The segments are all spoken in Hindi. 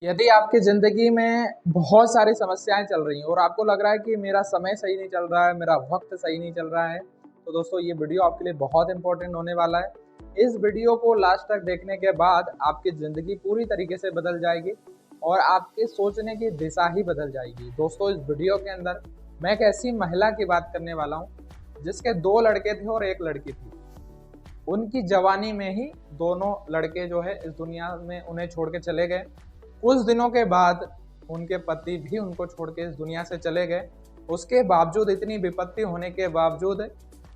यदि आपकी ज़िंदगी में बहुत सारी समस्याएँ चल रही हैं और आपको लग रहा है कि मेरा समय सही नहीं चल रहा है, मेरा वक़्त सही नहीं चल रहा है, तो दोस्तों ये वीडियो आपके लिए बहुत इम्पोर्टेंट होने वाला है। इस वीडियो को लास्ट तक देखने के बाद आपकी ज़िंदगी पूरी तरीके से बदल जाएगी और आपके सोचने की दिशा ही बदल जाएगी। दोस्तों इस वीडियो के अंदर मैं एक ऐसी महिला की बात करने वाला हूँ, जिसके 2 लड़के थे और 1 लड़की थी। उनकी जवानी में ही दोनों लड़के जो है इस दुनिया में उन्हें छोड़ के चले गए। कुछ दिनों के बाद उनके पति भी उनको छोड़ के इस दुनिया से चले गए। उसके बावजूद, इतनी विपत्ति होने के बावजूद,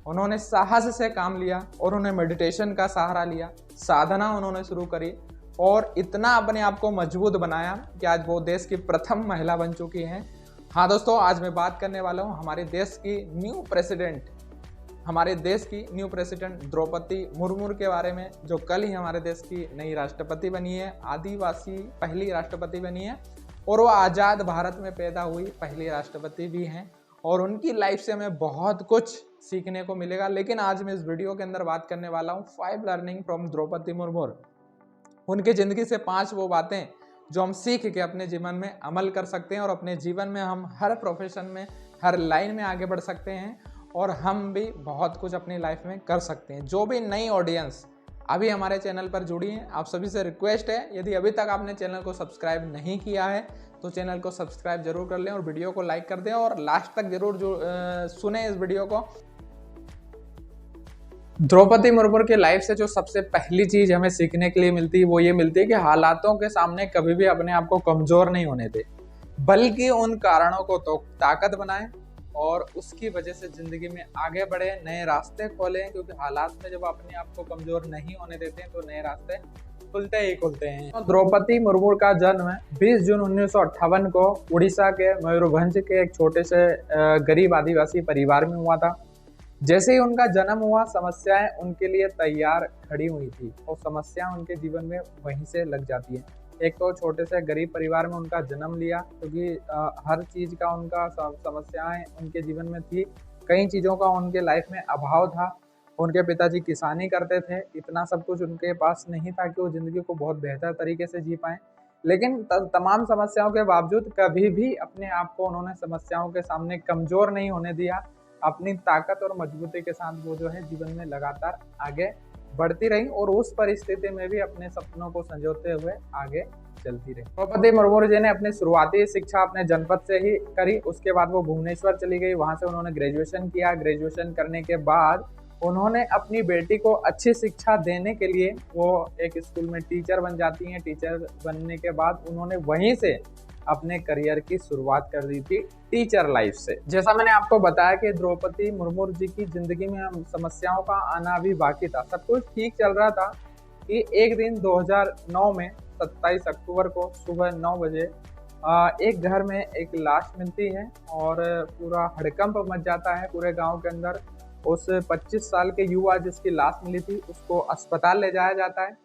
उन्होंने साहस से काम लिया और उन्हें मेडिटेशन का सहारा लिया, साधना उन्होंने शुरू करी और इतना अपने आप को मजबूत बनाया कि आज वो देश की प्रथम महिला बन चुकी हैं। हाँ दोस्तों, आज मैं बात करने वाला हूँ हमारे देश की न्यू प्रेसिडेंट द्रौपदी मुर्मू के बारे में, जो कल ही हमारे देश की नई राष्ट्रपति बनी है, आदिवासी पहली राष्ट्रपति बनी है और वो आज़ाद भारत में पैदा हुई पहली राष्ट्रपति भी हैं और उनकी लाइफ से हमें बहुत कुछ सीखने को मिलेगा। लेकिन आज मैं इस वीडियो के अंदर बात करने वाला हूँ 5 लर्निंग फ्रॉम द्रौपदी मुर्मू। उनकी ज़िंदगी से 5 वो बातें जो हम सीख के अपने जीवन में अमल कर सकते हैं और अपने जीवन में हम हर प्रोफेशन में, हर लाइन में आगे बढ़ सकते हैं और हम भी बहुत कुछ अपनी लाइफ में कर सकते हैं। जो भी नई ऑडियंस अभी हमारे चैनल पर जुड़ी है, आप सभी से रिक्वेस्ट है, यदि अभी तक आपने चैनल को सब्सक्राइब नहीं किया है तो चैनल को सब्सक्राइब जरूर कर लें और वीडियो को लाइक कर दें और लास्ट तक जरूर सुने इस वीडियो को। द्रौपदी मुर्मू की लाइफ से जो सबसे पहली चीज हमें सीखने के लिए मिलती है वो ये मिलती है कि हालातों के सामने कभी भी अपने आप को कमजोर नहीं होने दे, बल्कि उन कारणों को तो ताकत बनाएं और उसकी वजह से जिंदगी में आगे बढ़े, नए रास्ते खोलें। क्योंकि हालात में जब अपने आप को कमजोर नहीं होने देते हैं तो नए रास्ते खुलते ही खुलते हैं। तो द्रौपदी मुर्मू का जन्म 20 जून 1958 को उड़ीसा के मयूरभंज के एक छोटे से गरीब आदिवासी परिवार में हुआ था। जैसे ही उनका जन्म हुआ, समस्याएं उनके लिए तैयार खड़ी हुई थी और समस्याएं उनके जीवन में वहीं से लग जाती है। एक तो छोटे से गरीब परिवार में उनका जन्म लिया, क्योंकि हर चीज़ का उनका समस्याएं उनके जीवन में थी। कई चीज़ों का उनके लाइफ में अभाव था। उनके पिताजी किसानी करते थे, इतना सब कुछ उनके पास नहीं था कि वो ज़िंदगी को बहुत बेहतर तरीके से जी पाएँ। लेकिन तमाम समस्याओं के बावजूद कभी भी अपने आप को उन्होंने समस्याओं के सामने कमज़ोर नहीं होने दिया। अपनी ताकत और मजबूती के साथ वो जो है जीवन में लगातार आगे बढ़ती रही और उस परिस्थिति में भी अपने सपनों को संजोते हुए आगे चलती रही। द्रौपदी मुर्मू जी ने अपनी शुरुआती शिक्षा अपने जनपद से ही करी। उसके बाद वो भुवनेश्वर चली गई, वहां से उन्होंने ग्रेजुएशन किया। ग्रेजुएशन करने के बाद उन्होंने अपनी बेटी को अच्छी शिक्षा देने के लिए वो एक स्कूल में टीचर बन जाती हैं। टीचर बनने के बाद उन्होंने वहीं से अपने करियर की शुरुआत कर दी थी, टीचर लाइफ से। जैसा मैंने आपको बताया कि द्रौपदी मुर्मू जी की जिंदगी में समस्याओं का आना अभी बाकी था, सब कुछ ठीक चल रहा था कि एक दिन 2009 में 27 अक्टूबर को सुबह 9 बजे एक घर में एक लाश मिलती है और पूरा हड़कंप मच जाता है पूरे गांव के अंदर। उस 25 साल के युवा जिसकी लाश मिली थी उसको अस्पताल ले जाया जाता है,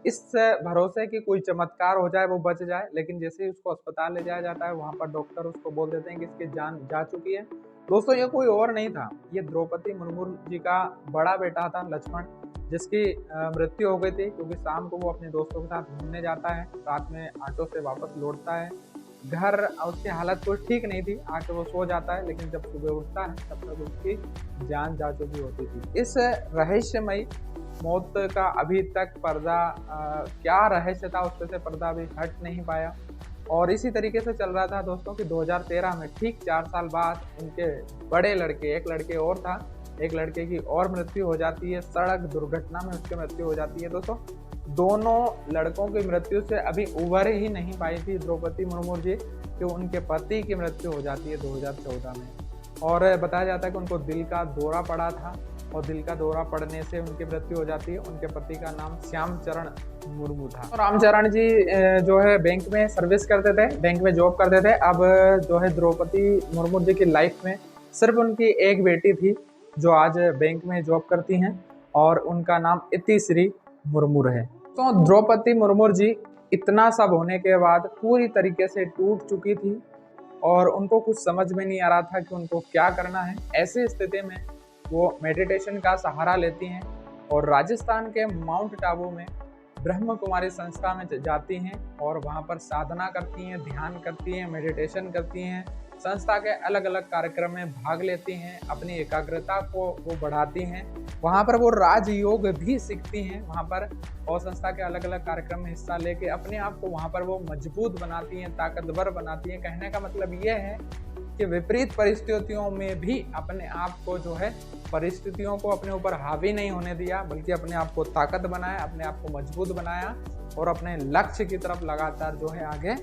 इस भरोसे कि कोई चमत्कार हो जाए, वो बच जाए। लेकिन जैसे ही उसको अस्पताल ले जाया जाता है, वहाँ पर डॉक्टर उसको बोल देते हैं कि इसकी जान जा चुकी है। दोस्तों ये कोई और नहीं था, ये द्रौपदी मुर्मू जी का बड़ा बेटा था लक्ष्मण, जिसकी मृत्यु हो गई थी। क्योंकि शाम को वो अपने दोस्तों के साथ घूमने जाता है, रात में ऑटो से वापस लौटता है घर, उसकी हालत कोई ठीक नहीं थी, आके वो सो जाता है। लेकिन जब सुबह उठता है तब तक उसकी जान जा चुकी होती थी। इस रहस्यमयी मौत का अभी तक पर्दा क्या रहस्य था उससे से पर्दा अभी हट नहीं पाया और इसी तरीके से चल रहा था दोस्तों कि 2013 में ठीक 4 साल बाद उनके बड़े लड़के, एक लड़के और था, एक लड़के की और मृत्यु हो जाती है, सड़क दुर्घटना में उसकी मृत्यु हो जाती है। दोस्तों दोनों लड़कों की मृत्यु से अभी उभर ही नहीं पाई थी द्रौपदी मुर्मू जी, कि उनके पति की मृत्यु हो जाती है 2014 में। और बताया जाता है कि उनको दिल का दौरा पड़ा था और दिल का दौरा पड़ने से उनकी मृत्यु हो जाती है। उनके पति का नाम श्यामचरण मुर्मू था। तो रामचरण जी जो है बैंक में सर्विस करते थे, बैंक में जॉब करते थे। अब जो है द्रौपदी मुर्मू जी की लाइफ में सिर्फ उनकी एक बेटी थी जो आज बैंक में जॉब करती हैं और उनका नाम इतिश्री मुर्मू है। तो द्रौपदी मुर्मू जी इतना सब होने के बाद पूरी तरीके से टूट चुकी थी और उनको कुछ समझ में नहीं आ रहा था कि उनको क्या करना है। ऐसी स्थिति में वो मेडिटेशन का सहारा लेती हैं और राजस्थान के माउंट टाबू में ब्रह्म कुमारी संस्था में जाती हैं और वहाँ पर साधना करती हैं, ध्यान करती हैं, मेडिटेशन करती हैं, संस्था के अलग अलग कार्यक्रम में भाग लेती हैं, अपनी एकाग्रता को वो बढ़ाती हैं। वहाँ पर वो राजयोग भी सीखती हैं वहाँ पर, और संस्था के अलग अलग कार्यक्रम में हिस्सा लेके अपने आप को वहाँ पर वो मजबूत बनाती हैं, ताकतवर बनाती हैं। कहने का मतलब ये है कि विपरीत परिस्थितियों में भी अपने आप को जो है, परिस्थितियों को अपने ऊपर हावी नहीं होने दिया, बल्कि अपने आप को ताकत बनाया, अपने आप को मजबूत बनाया और अपने लक्ष्य की तरफ लगातार जो है आगे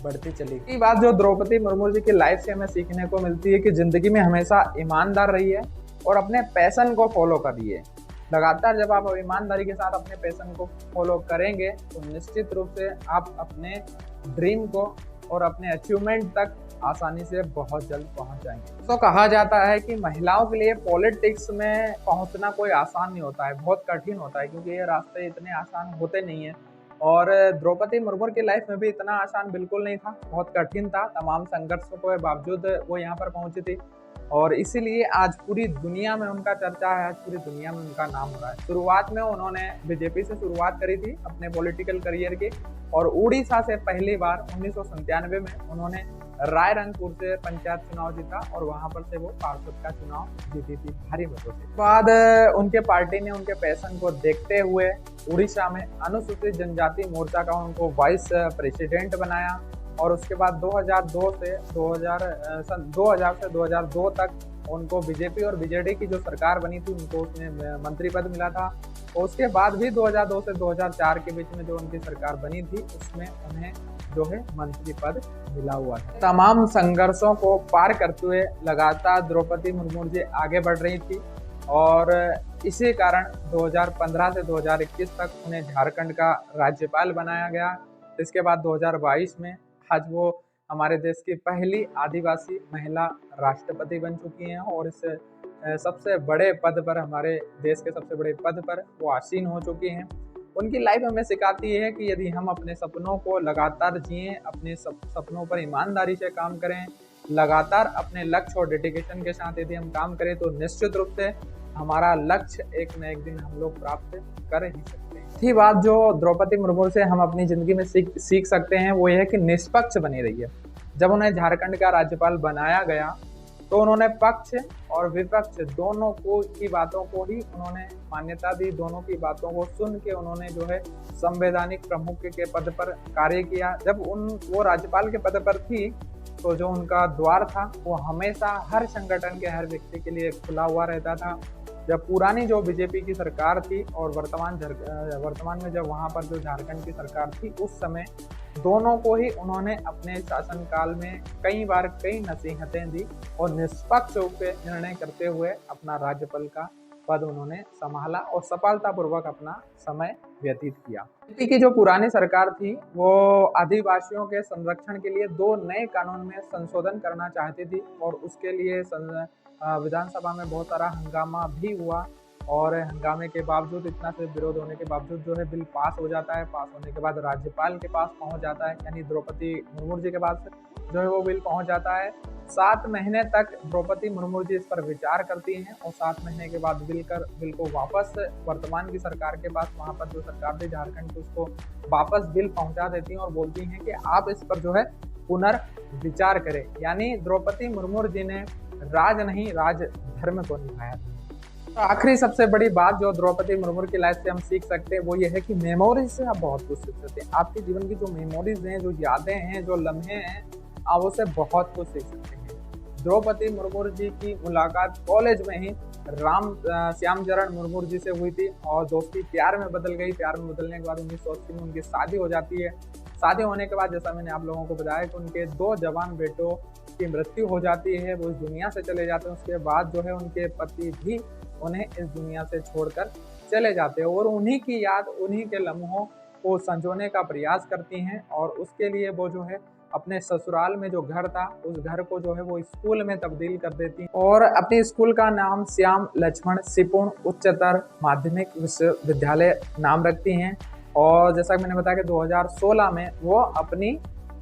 बढ़ती चली। ये बात जो द्रौपदी मुर्मू जी की लाइफ से हमें सीखने को मिलती है कि जिंदगी में हमेशा ईमानदार रहिए और अपने पैशन को फॉलो करिए। लगातार जब आप ईमानदारी के साथ अपने पैशन को फॉलो करेंगे तो निश्चित रूप से आप अपने ड्रीम को और अपने अचीवमेंट तक आसानी से बहुत जल्द पहुंच जाएंगे। तो कहा जाता है कि महिलाओं के लिए पॉलिटिक्स में पहुंचना कोई आसान नहीं होता है, बहुत कठिन होता है, क्योंकि ये रास्ते इतने आसान होते नहीं है। और द्रौपदी मुर्मू की लाइफ में भी इतना आसान बिल्कुल नहीं था, बहुत कठिन था। तमाम संघर्षों के बावजूद वो यहाँ पर पहुंची थी और इसीलिए आज पूरी दुनिया में उनका चर्चा है, आज पूरी दुनिया में उनका नाम हो रहा है। शुरुआत में उन्होंने बीजेपी से शुरुआत करी थी अपने पॉलिटिकल करियर की, और उड़ीसा से पहली बार 1997 में उन्होंने रायरंगपुर से पंचायत चुनाव जीता और वहां पर से वो पार्षद का चुनाव जीती थी भारी मतों से। बाद उनके पार्टी ने उनके पैशन को देखते हुए उड़ीसा में अनुसूचित जनजाति मोर्चा का उनको वाइस प्रेसिडेंट बनाया, और उसके बाद 2000 से 2002 तक उनको बीजेपी और बीजेडी की जो सरकार बनी थी उनको उसमें मंत्री पद मिला था। और उसके बाद भी 2002 से 2004 के बीच में जो उनकी सरकार बनी थी उसमें उन्हें जो है मंत्री पद मिला हुआ है। तमाम संघर्षों को पार करते हुए लगातार द्रौपदी मुर्मू जी आगे बढ़ रही थी, और इसी कारण 2015 से 2021 तक उन्हें झारखंड का राज्यपाल बनाया गया। इसके बाद 2022 में आज वो हमारे देश की पहली आदिवासी महिला राष्ट्रपति बन चुकी हैं, और इस सबसे बड़े पद पर, हमारे देश के सबसे बड़े पद पर वो आसीन हो चुकी हैं। उनकी लाइफ हमें सिखाती है कि यदि हम अपने सपनों को लगातार जिएं, अपने सपनों पर ईमानदारी से काम करें, लगातार अपने लक्ष्य और डेडिकेशन के साथ यदि हम काम करें तो निश्चित रूप से हमारा लक्ष्य एक न एक दिन हम लोग प्राप्त कर ही सकते हैं। थी बात जो द्रौपदी मुर्मू से हम अपनी जिंदगी में सीख सकते हैं वो ये है कि निष्पक्ष बनी रहिए। जब उन्हें झारखंड का राज्यपाल बनाया गया तो उन्होंने पक्ष और विपक्ष दोनों को की बातों को ही उन्होंने मान्यता दी, दोनों की बातों को सुन के उन्होंने जो है संवैधानिक प्रमुख के पद पर कार्य किया। जब वो राज्यपाल के पद पर थी तो जो उनका द्वार था वो हमेशा हर संगठन के, हर व्यक्ति के लिए खुला हुआ रहता था। जब पुरानी जो बीजेपी की सरकार थी और वर्तमान में जब वहाँ पर जो झारखंड की सरकार थी, उस समय दोनों को ही उन्होंने अपने शासनकाल में कई बार कई नसीहतें दी और निष्पक्ष रूप से निर्णय करते हुए अपना राज्यपाल का पद उन्होंने संभाला और सफलतापूर्वक अपना समय व्यतीत किया। बीजेपी की जो पुरानी सरकार थी वो आदिवासियों के संरक्षण के लिए 2 नए कानून में संशोधन करना चाहती थी, और उसके लिए विधानसभा में बहुत सारा हंगामा भी हुआ, और हंगामे के बावजूद, इतना से विरोध होने के बावजूद जो है बिल पास हो जाता है। पास होने के बाद राज्यपाल के पास पहुंच जाता है, यानी द्रौपदी मुर्मू जी के पास जो है वो बिल पहुंच जाता है। 7 महीने तक द्रौपदी मुर्मू जी इस पर विचार करती हैं और 7 महीने के बाद बिल को वापस वर्तमान की सरकार के पास, वहाँ पर जो सरकार थी झारखंड की, उसको वापस बिल पहुँचा देती हैं और बोलती हैं कि आप इस पर जो है पुनर्विचार करें। यानी द्रौपदी मुर्मू जी ने राज नहीं, राज धर्म को निभाया। तो आखिरी सबसे बड़ी बात जो द्रौपदी मुर्मू की लाइफ से हम सीख सकते हैं वो ये है कि मेमोरीज से आप बहुत कुछ सीख सकते हैं। आपके जीवन की जो मेमोरीज हैं, जो यादें हैं, जो लम्हे हैं, आप उससे बहुत कुछ सीख सकते हैं। द्रौपदी मुर्मू जी की मुलाकात कॉलेज में ही श्यामचरण मुर्मू जी से हुई थी और दोस्ती प्यार में बदल गई। प्यार में बदलने के बाद 1980 में उनकी शादी हो जाती है। शादी होने के बाद जैसा मैंने आप लोगों को बताया कि उनके 2 जवान बेटों की मृत्यु हो जाती है, वो इस दुनिया से चले जाते हैं। उसके बाद जो है उनके पति भी उन्हें इस दुनिया से छोड़कर चले जाते हैं, और उन्हीं की याद, उन्हीं के लम्हों को संजोने का प्रयास करती हैं, और उसके लिए वो जो है अपने ससुराल में जो घर था उस घर को जो है वो स्कूल में तब्दील कर देती हैं, और अपने स्कूल का नाम श्याम लक्ष्मण सिपुण उच्चतर माध्यमिक विश्वविद्यालय नाम रखती हैं। और जैसा कि मैंने बताया कि 2016 में वो अपनी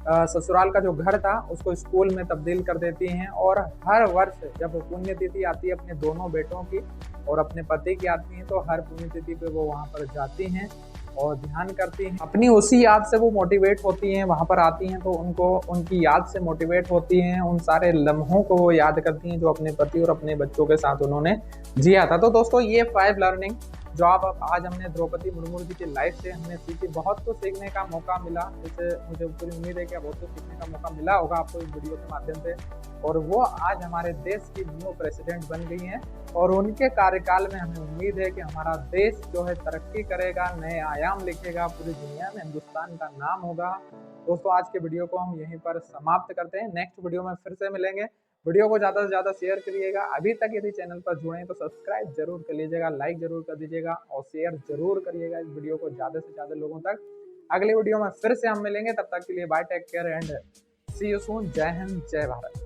ससुराल का जो घर था उसको स्कूल में तब्दील कर देती हैं, और हर वर्ष जब पुण्यतिथि आती है अपने दोनों बेटों की और अपने पति की आती है तो हर पुण्यतिथि पे वो वहाँ पर जाती हैं और ध्यान करती हैं, अपनी उसी याद से वो मोटिवेट होती हैं, वहाँ पर आती हैं तो उनको उनकी याद से मोटिवेट होती हैं, उन सारे लम्हों को वो याद करती हैं जो अपने पति और अपने बच्चों के साथ उन्होंने जिया था। तो दोस्तों ये 5 लर्निंग जो आप आज हमने द्रौपदी मुर्मू जी की लाइफ से हमने सीखी, बहुत कुछ सीखने का मौका मिला। जैसे मुझे पूरी उम्मीद है कि बहुत कुछ सीखने का मौका मिला होगा आपको इस वीडियो के माध्यम से। और वो आज हमारे देश की न्यू प्रेसिडेंट बन गई हैं और उनके कार्यकाल में हमें उम्मीद है कि हमारा देश जो है तरक्की करेगा, नए आयाम लिखेगा, पूरी दुनिया में हिंदुस्तान का नाम होगा। दोस्तों आज के वीडियो को हम यहीं पर समाप्त करते हैं, नेक्स्ट वीडियो में फिर से मिलेंगे। वीडियो को ज़्यादा से ज़्यादा शेयर करिएगा। अभी तक यदि चैनल पर जुड़े हैं तो सब्सक्राइब जरूर कर लीजिएगा, लाइक जरूर कर दीजिएगा और शेयर जरूर करिएगा इस वीडियो को ज़्यादा से ज़्यादा लोगों तक। अगले वीडियो में फिर से हम मिलेंगे, तब तक के लिए bye, take care and see you soon. जय हिंद, जय भारत।